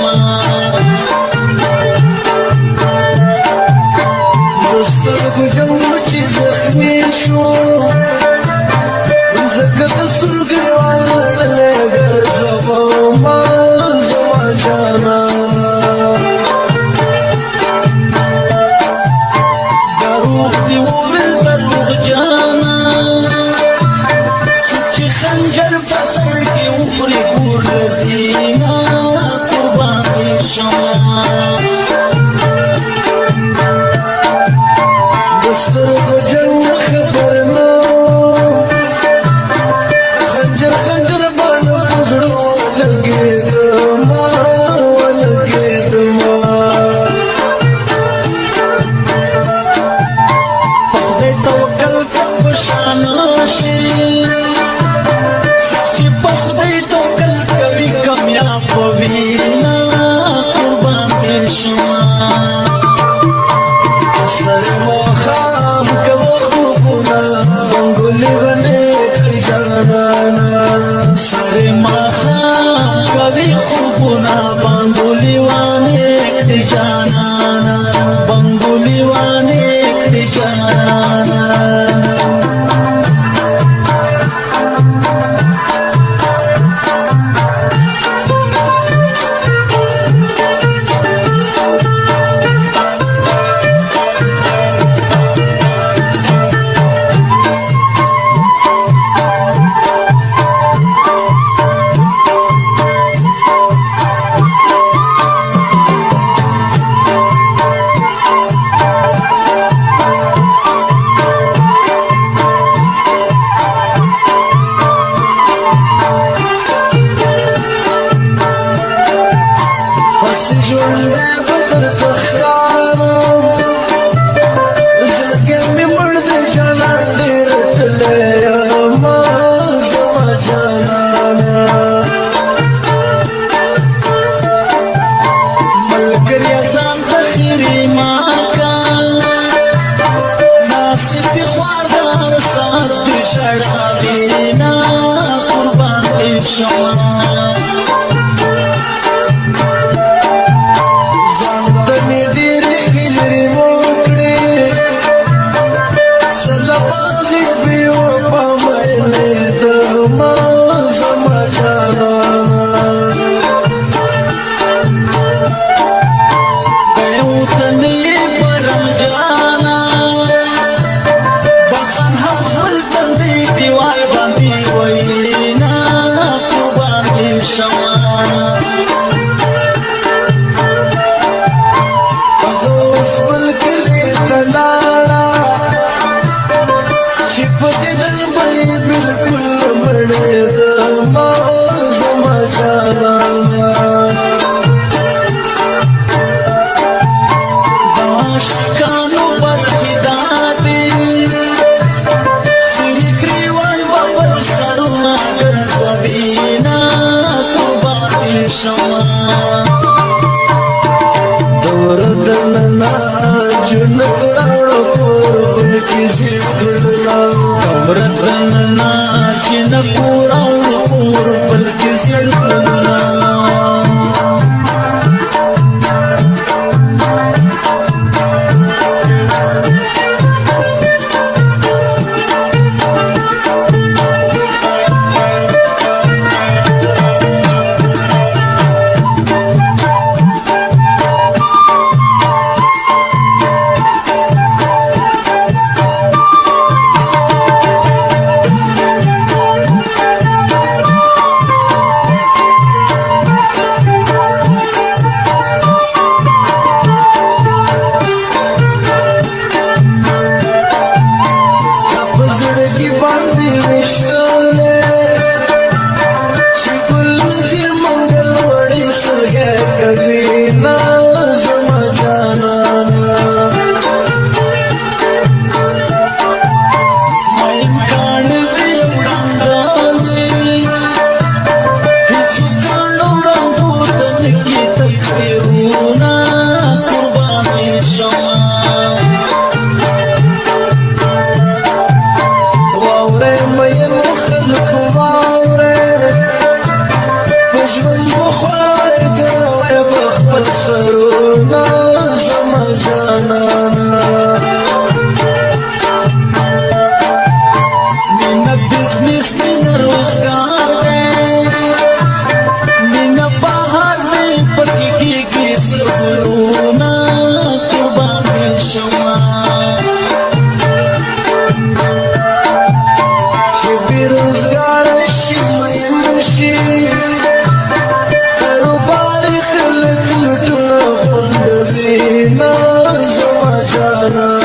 شما دسترګو جنګ چې زخمي شو زکه د سترګو لګرځوما زما جانا دروغ دی وویل دروغ جانا چې خنجر په سر کې وخوري ګور رسینا قربان دې شما دسترګو جنګ خبر نو خنجر خنجر باندې زړه لګېدما په خدای توکل کوه شانه شي چې په خدای توکل کوي کامیاب وي نه قربان دې شما سر مخام کوه خوبونه بنګولې غنې جانانا سر ماخام کوي خوبونه بنګولې وانه کړي جانانا بنګولې وانه کړي جانانا پس ژوندې به درته ښکارم زړګی مې مړ دی جانان دې رټلی یمه زما جانانه ملګری ځان ذخیرې ماکا ناصر دې خواردار سات دې شړاوي نه قربان دې شما جانا